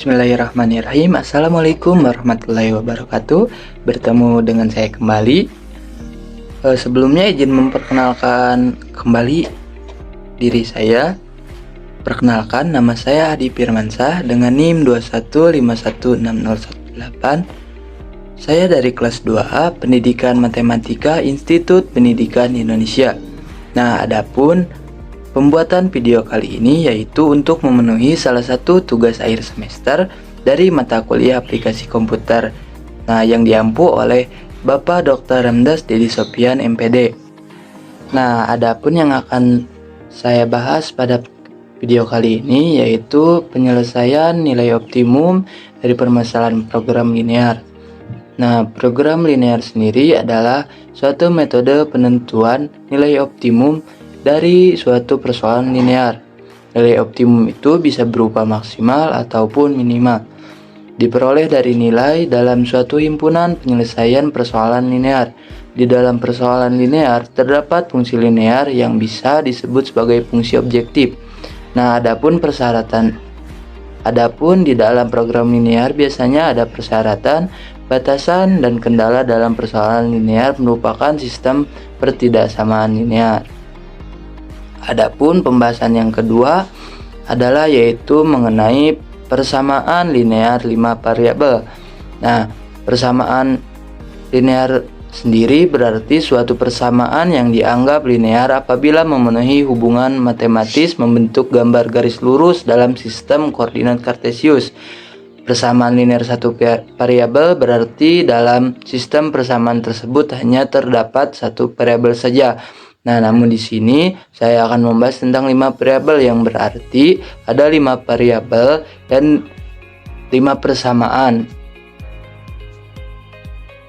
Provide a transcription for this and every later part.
Bismillahirrahmanirrahim. Assalamualaikum warahmatullahi wabarakatuh. Bertemu dengan saya kembali. Sebelumnya izin memperkenalkan kembali diri saya. Perkenalkan, nama saya Hadi Firmansyah dengan NIM 21516018. Saya dari kelas 2A Pendidikan Matematika Institut Pendidikan Indonesia. Nah, adapun pembuatan video kali ini yaitu untuk memenuhi salah satu tugas akhir semester dari mata kuliah aplikasi komputer. Nah, yang diampu oleh Bapak Dr. Ramdas Dedi Sopian MPD. Nah, adapun yang akan saya bahas pada video kali ini yaitu penyelesaian nilai optimum dari permasalahan program linear. Nah, program linear sendiri adalah suatu metode penentuan nilai optimum dari suatu persoalan linear. Nilai optimum itu bisa berupa maksimal ataupun minimal. Diperoleh dari nilai dalam suatu himpunan penyelesaian persoalan linear. Di dalam persoalan linear terdapat fungsi linear yang bisa disebut sebagai fungsi objektif. Nah, adapun di dalam program linear biasanya ada persyaratan, batasan, dan kendala dalam persoalan linear merupakan sistem pertidaksamaan linear. Adapun pembahasan yang kedua adalah yaitu mengenai persamaan linear 5 variabel. Nah, persamaan linear sendiri berarti suatu persamaan yang dianggap linear apabila memenuhi hubungan matematis membentuk gambar garis lurus dalam sistem koordinat kartesius. Persamaan linear satu variabel berarti dalam sistem persamaan tersebut hanya terdapat satu variabel saja. Nah, namun di sini saya akan membahas tentang 5 variabel yang berarti ada 5 variabel dan 5 persamaan.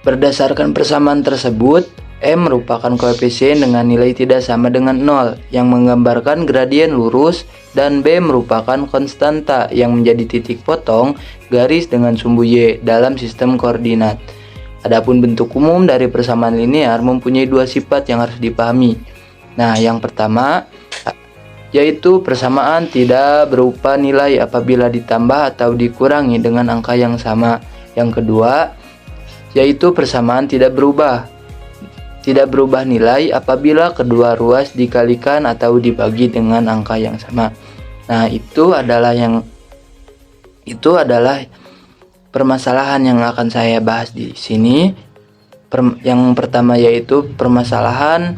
Berdasarkan persamaan tersebut, M merupakan koefisien dengan nilai tidak sama dengan 0 yang menggambarkan gradien lurus, dan B merupakan konstanta yang menjadi titik potong garis dengan sumbu Y dalam sistem koordinat. Adapun bentuk umum dari persamaan linear mempunyai 2 sifat yang harus dipahami. Nah, yang pertama yaitu persamaan tidak berupa nilai apabila ditambah atau dikurangi dengan angka yang sama. Yang kedua yaitu persamaan tidak berubah nilai apabila kedua ruas dikalikan atau dibagi dengan angka yang sama. Nah, itu adalah permasalahan yang akan saya bahas di sini. Yang pertama yaitu permasalahan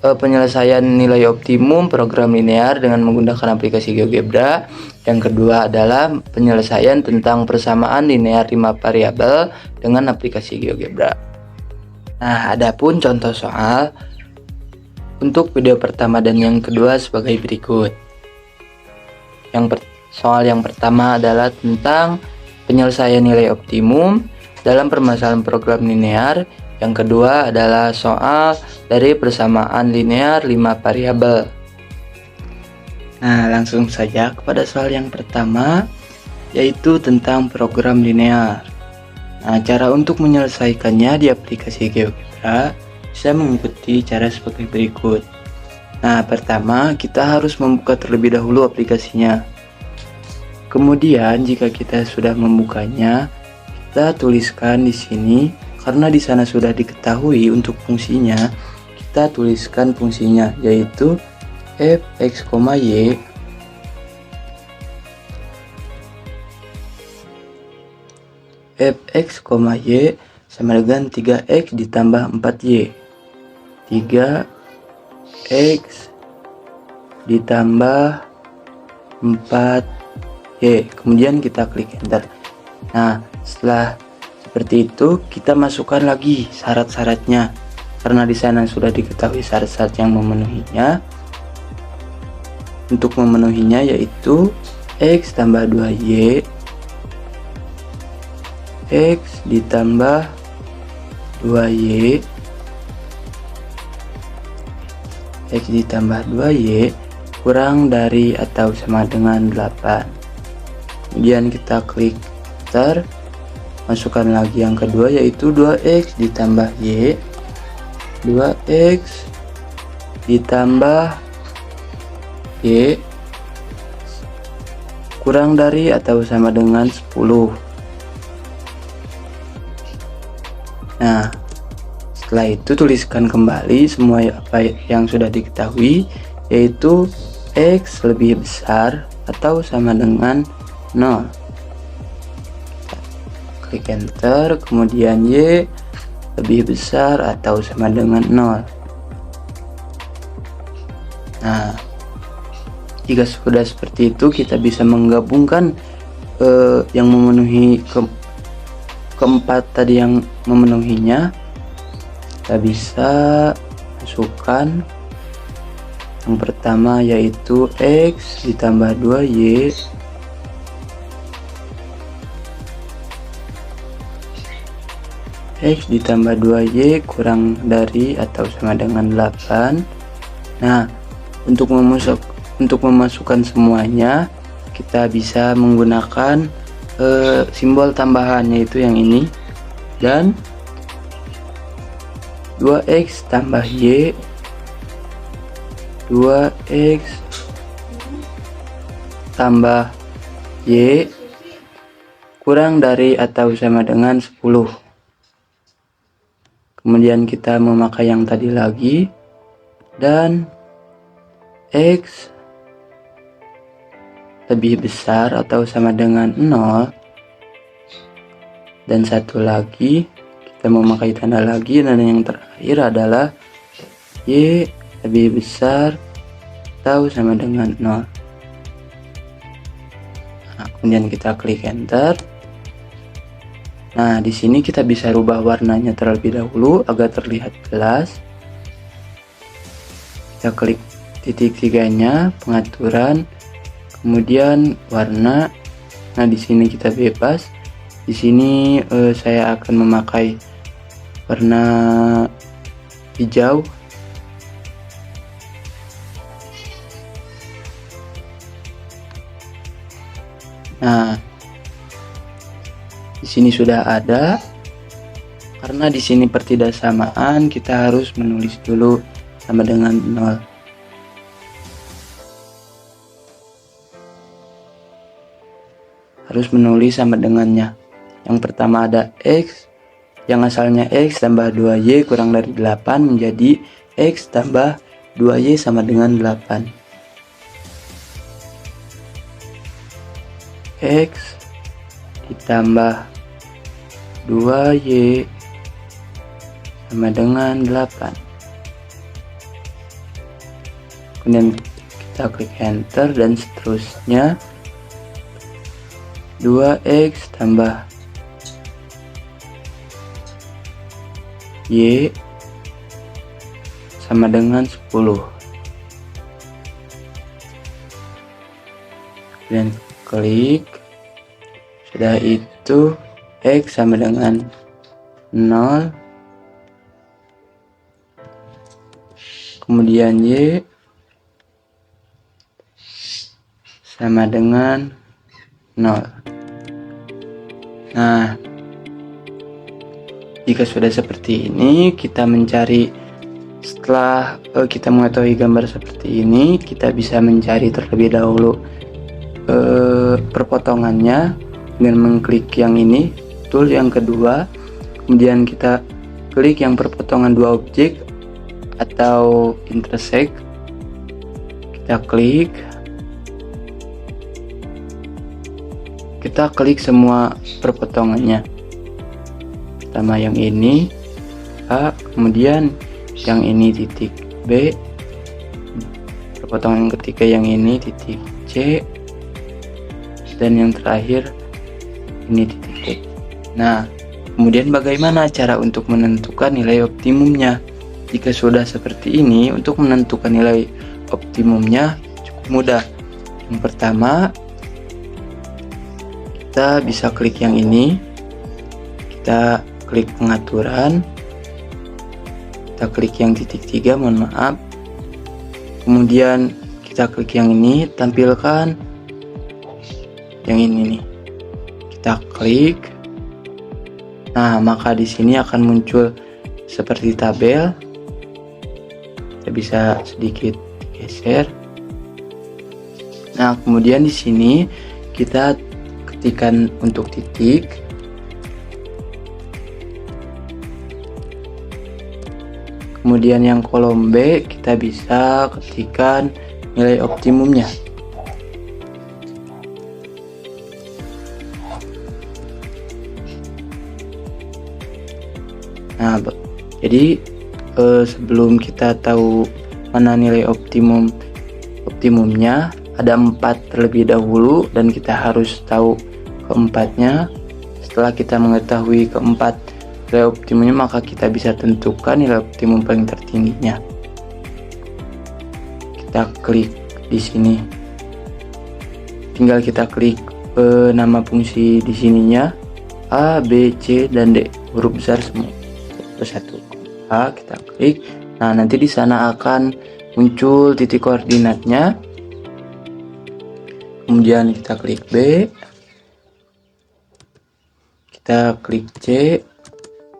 penyelesaian nilai optimum program linear dengan menggunakan aplikasi GeoGebra. Yang kedua adalah penyelesaian tentang persamaan linear 5 variabel dengan aplikasi GeoGebra. Nah, adapun contoh soal untuk video pertama dan yang kedua sebagai berikut. Soal yang pertama adalah tentang penyelesaian nilai optimum dalam permasalahan program linear. Yang kedua adalah soal dari persamaan linear 5 variabel. Nah, langsung saja kepada soal yang pertama, yaitu tentang program linear. Nah, cara untuk menyelesaikannya di aplikasi GeoGebra bisa mengikuti cara sebagai berikut. Nah, pertama kita harus membuka terlebih dahulu aplikasinya. Kemudian jika kita sudah membukanya, kita tuliskan di sini. Karena di sana sudah diketahui untuk fungsinya, kita tuliskan fungsinya yaitu fx, y fx, y sama dengan 3x ditambah 4y. 3x ditambah 4y. Kemudian kita klik enter. Nah, setelah seperti itu, kita masukkan lagi syarat-syaratnya. Karena di sana sudah diketahui syarat-syarat yang memenuhinya. Untuk memenuhinya yaitu x tambah 2y, x ditambah 2y, x ditambah 2y kurang dari atau sama dengan 8. Kemudian kita klik enter. Masukkan lagi yang kedua yaitu 2x ditambah y, 2x ditambah y kurang dari atau sama dengan 10. Nah, setelah itu tuliskan kembali semua apa yang sudah diketahui, yaitu X lebih besar atau sama dengan 0. Klik enter, kemudian Y lebih besar atau sama dengan 0. Nah, jika sudah seperti itu, kita bisa menggabungkan yang memenuhi keempat tadi yang memenuhinya. Kita bisa masukkan yang pertama, yaitu X ditambah 2Y X ditambah 2Y kurang dari atau sama dengan 8. Nah, untuk memasukkan semuanya, kita bisa menggunakan simbol tambahan, yaitu yang ini, dan 2X tambah Y, 2X tambah Y kurang dari atau sama dengan 10. Kemudian kita memakai yang tadi lagi, dan X lebih besar atau sama dengan 0, dan satu lagi kita memakai tanda lagi, dan yang terakhir adalah Y lebih besar atau sama dengan 0. Nah, kemudian kita klik enter. Nah, di sini kita bisa rubah warnanya terlebih dahulu agar terlihat jelas. Kita klik titik tiganya, pengaturan, kemudian warna. Nah, di sini kita bebas. Di sini saya akan memakai warna hijau. Nah, di sini sudah ada. Karena di sini pertidaksamaan, kita harus menulis dulu sama dengan 0. Harus menulis sama dengannya. Yang pertama ada X, yang asalnya X tambah 2Y kurang dari 8 menjadi X tambah 2Y sama dengan 8. X ditambah 2Y sama dengan 8. Kemudian kita klik enter, dan seterusnya 2X tambah Y sama dengan 10. Dan klik. Sudah itu X sama dengan 0. Kemudian Y sama dengan 0. Nah, jika sudah seperti ini, kita mencari, setelah kita mengetahui gambar seperti ini, kita bisa mencari terlebih dahulu perpotongannya dengan mengklik yang ini, tool yang kedua, kemudian kita klik yang perpotongan dua objek atau intersect. Kita klik semua perpotongannya. Pertama yang ini A, kemudian yang ini titik B, perpotongan ketiga yang ini titik C, dan yang terakhir ini titik D. Nah, kemudian bagaimana cara untuk menentukan nilai optimumnya? Jika sudah seperti ini, untuk menentukan nilai optimumnya cukup mudah. Yang pertama, kita bisa klik yang ini, kita klik pengaturan, kita klik yang titik 3, mohon maaf, kemudian kita klik yang ini, tampilkan yang ini nih, kita klik. Nah, maka di sini akan muncul seperti tabel. Kita bisa sedikit geser. Nah, kemudian di sini kita ketikkan untuk titik. Kemudian yang kolom B kita bisa ketikkan nilai optimumnya. Nah, jadi sebelum kita tahu mana nilai optimumnya, ada 4 terlebih dahulu dan kita harus tahu keempatnya. Setelah kita mengetahui keempat nilai optimumnya, maka kita bisa tentukan nilai optimum paling tertingginya. Kita klik di sini, tinggal kita klik nama fungsi di sininya, A, B, C, dan D, huruf besar semua satu. A, kita klik. Nah, nanti di sana akan muncul titik koordinatnya. Kemudian kita klik B, kita klik C,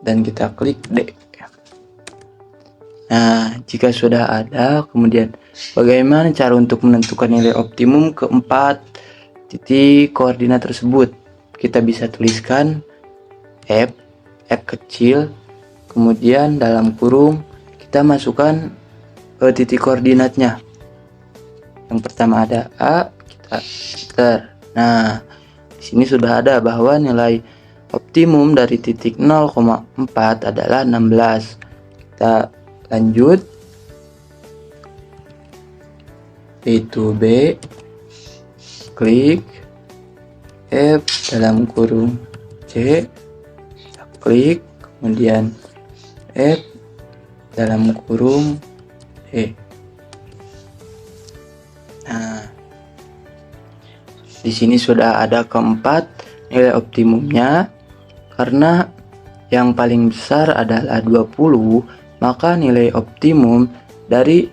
dan kita klik D. Nah, jika sudah ada, kemudian bagaimana cara untuk menentukan nilai optimum keempat titik koordinat tersebut? Kita bisa tuliskan F kecil, kemudian dalam kurung kita masukkan titik koordinatnya. Yang pertama ada A, kita enter. Nah, di sini sudah ada bahwa nilai optimum dari titik 0,4 adalah 16. Kita lanjut, yaitu B, klik F dalam kurung C, kita klik, kemudian F dalam kurung D. Nah, di sini sudah ada keempat nilai optimumnya. Karena yang paling besar adalah 20, maka nilai optimum dari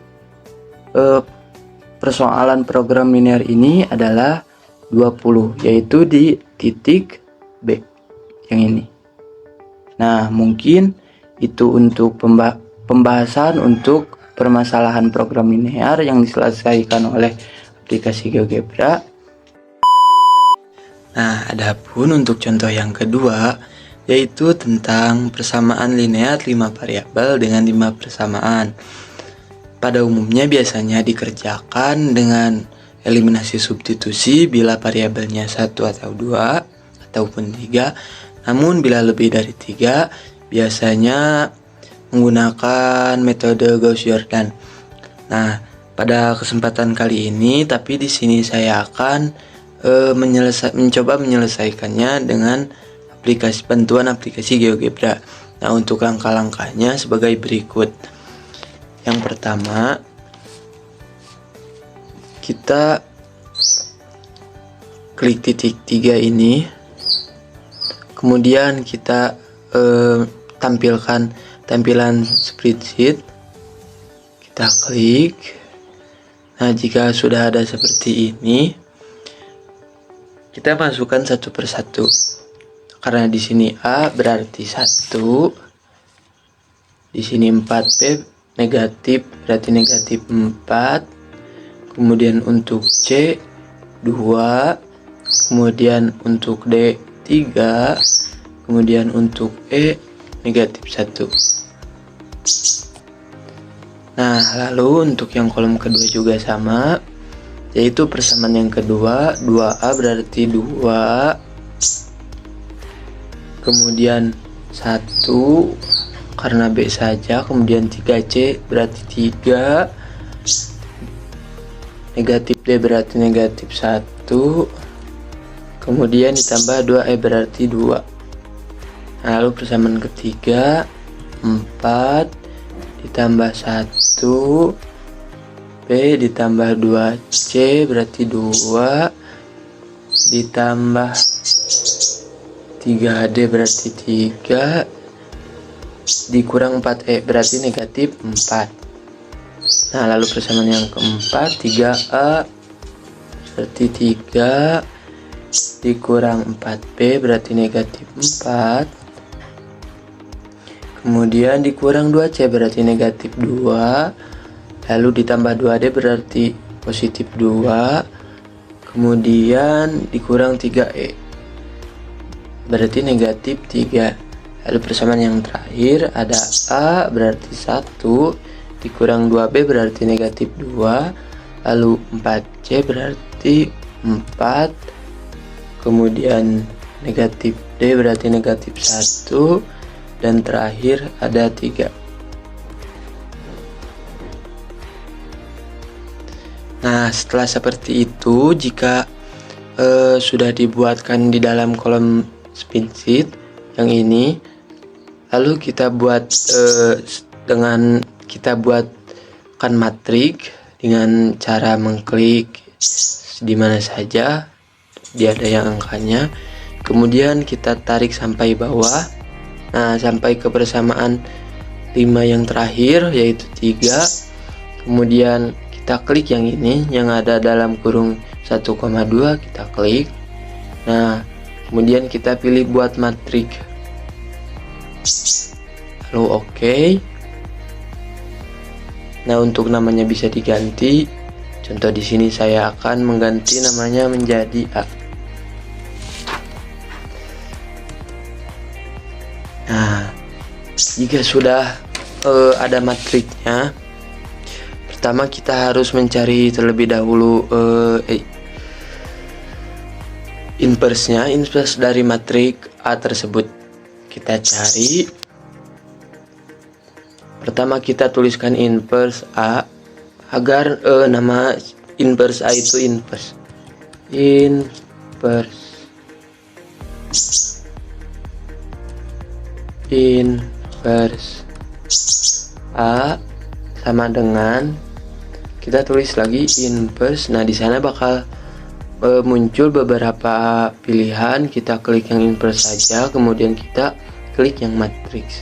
persoalan program linear ini adalah 20, yaitu di titik B yang ini. Nah, mungkin itu untuk pembahasan untuk permasalahan program linear yang diselesaikan oleh aplikasi GeoGebra. Nah, adapun untuk contoh yang kedua, yaitu tentang persamaan linear 5 variabel dengan 5 persamaan. Pada umumnya biasanya dikerjakan dengan eliminasi substitusi bila variabelnya 1 atau 2 ataupun 3. Namun bila lebih dari 3, biasanya menggunakan metode Gauss-Jordan. Nah, pada kesempatan kali ini, tapi di sini saya akan mencoba menyelesaikannya dengan bantuan aplikasi GeoGebra. Nah, untuk langkah-langkahnya sebagai berikut. Yang pertama, kita klik titik 3 ini, kemudian kita tampilkan tampilan spreadsheet, kita klik. Nah, jika sudah ada seperti ini, kita masukkan satu persatu. Karena di sini A berarti 1, di sini 4P negatif berarti negatif 4, kemudian untuk C 2, kemudian untuk D 3, kemudian untuk E negatif 1. Nah, lalu untuk yang kolom kedua juga sama, yaitu persamaan yang kedua, 2A berarti 2, kemudian 1 karena B saja, kemudian 3C berarti 3, negatif D berarti negatif 1, kemudian ditambah 2E berarti 2. Lalu persamaan ketiga, 4 ditambah 1, B ditambah 2C berarti 2, ditambah 3D berarti 3, dikurang 4E berarti negatif 4. Nah, lalu persamaan yang keempat, 3A berarti 3, dikurang 4B berarti negatif 4, kemudian dikurang 2C berarti negatif 2, lalu ditambah 2D berarti positif 2, kemudian dikurang 3E, berarti negatif 3. Lalu persamaan yang terakhir ada A berarti 1 dikurang 2B berarti negatif 2, lalu 4C berarti 4, kemudian negatif D berarti negatif 1, dan terakhir ada 3. Nah, setelah seperti itu, jika sudah dibuatkan di dalam kolom spreadsheet yang ini, lalu kita buat buatkan matrik dengan cara mengklik di mana saja dia ada yang angkanya, kemudian kita tarik sampai bawah. Nah, sampai ke persamaan 5 yang terakhir yaitu 3. Kemudian kita klik yang ini yang ada dalam kurung 1,2, kita klik. Nah, kemudian kita pilih buat matrik, lalu oke. Nah, untuk namanya bisa diganti. Contoh di sini saya akan mengganti namanya menjadi A. Nah, jika sudah ada matriknya, pertama kita harus mencari terlebih dahulu inverse dari matrik A tersebut. Kita cari, pertama kita tuliskan inverse A agar nama inverse A itu inverse A sama dengan, kita tulis lagi inverse. Nah, di sana bakal muncul beberapa pilihan. Kita klik yang inverse saja, kemudian kita klik yang matriks.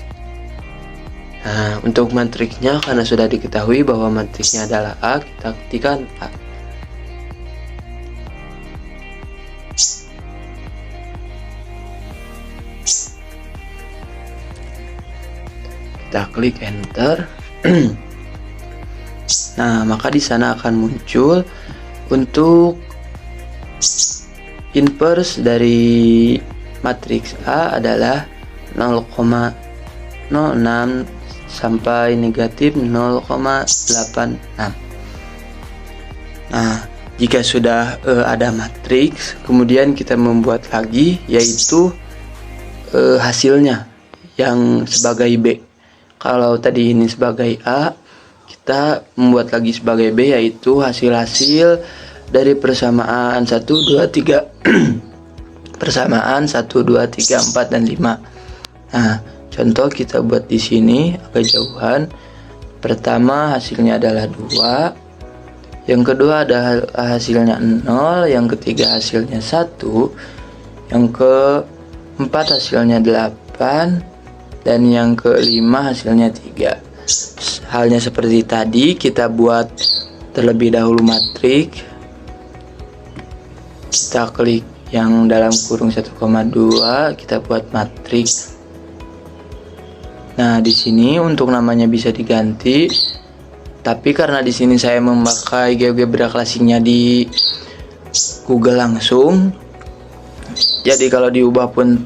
Nah, untuk matriksnya karena sudah diketahui bahwa matriksnya adalah A, kita ketikkan A. Kita klik enter. Nah, maka di sana akan muncul untuk inverse dari matriks A adalah 0,06 sampai negatif 0,86. Nah, jika sudah ada matriks, kemudian kita membuat lagi yaitu hasilnya yang sebagai B. Kalau tadi ini sebagai A, kita membuat lagi sebagai B, yaitu hasil-hasil dari persamaan 1, 2, 3 persamaan 1, 2, 3, 4, dan 5. Nah, contoh kita buat di sini agak jauhan. Pertama hasilnya adalah 2, yang kedua ada hasilnya 0, yang ketiga hasilnya 1, yang keempat hasilnya 8, dan yang kelima hasilnya 3. Halnya seperti tadi, kita buat terlebih dahulu matrik. Kita klik yang dalam kurung 1,2, kita buat matrik. Nah, di sini untuk namanya bisa diganti, tapi karena di sini saya memakai GeoGebra Classic-nya di Google langsung, jadi kalau diubah pun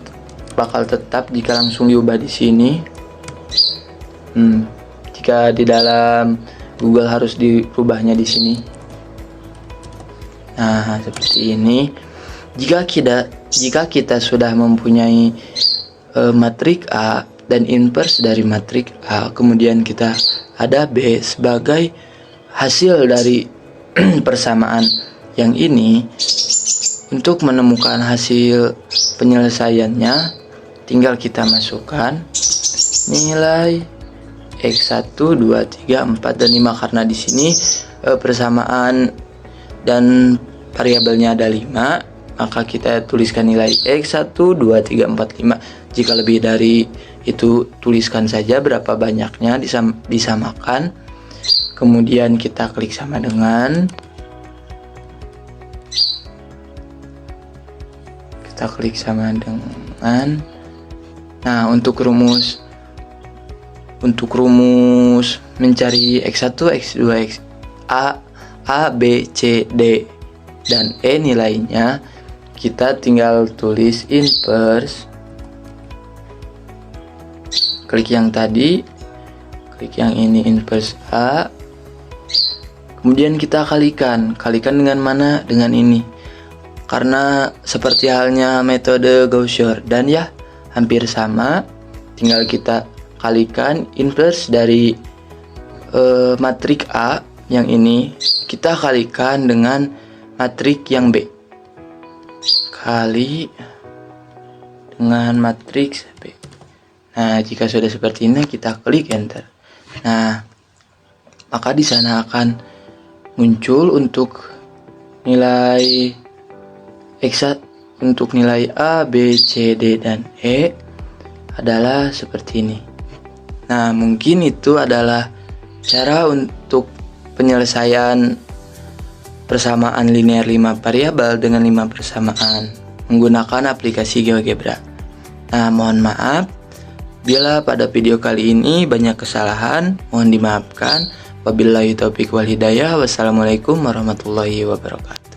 bakal tetap jika langsung diubah di sini. Jika di dalam Google harus dirubahnya di sini. Nah, seperti ini. Jika kita sudah mempunyai matrik A dan inverse dari matrik A, kemudian kita ada B sebagai hasil dari persamaan yang ini, untuk menemukan hasil penyelesaiannya tinggal kita masukkan nilai X1, 2, 3, 4, dan 5. Karena di sini persamaan dan variabelnya ada 5, maka kita tuliskan nilai X1, 2, 3, 4, 5. Jika lebih dari itu, tuliskan saja berapa banyaknya, disamakan. Kemudian kita klik sama dengan, kita klik sama dengan. Nah, untuk rumus mencari X1, X2, A, B, C, D dan E nilainya, kita tinggal tulis inverse. Klik yang tadi, klik yang ini inverse A. Kemudian kita kalikan dengan mana? Dengan ini. Karena seperti halnya metode Gauss-Jordan ya, hampir sama. Tinggal kita kalikan inverse dari matrik A yang ini, kita kalikan dengan matrik yang B. Kali dengan matriks B. Nah, jika sudah seperti ini, kita klik enter. Nah, maka di sana akan muncul untuk nilai untuk nilai A, B, C, D, dan E adalah seperti ini. Nah, mungkin itu adalah cara untuk penyelesaian persamaan linear 5 variabel dengan 5 persamaan menggunakan aplikasi GeoGebra. Nah, mohon maaf bila pada video kali ini banyak kesalahan, mohon dimaafkan. Wabillahi taufiq wal hidayah. Wassalamualaikum warahmatullahi wabarakatuh.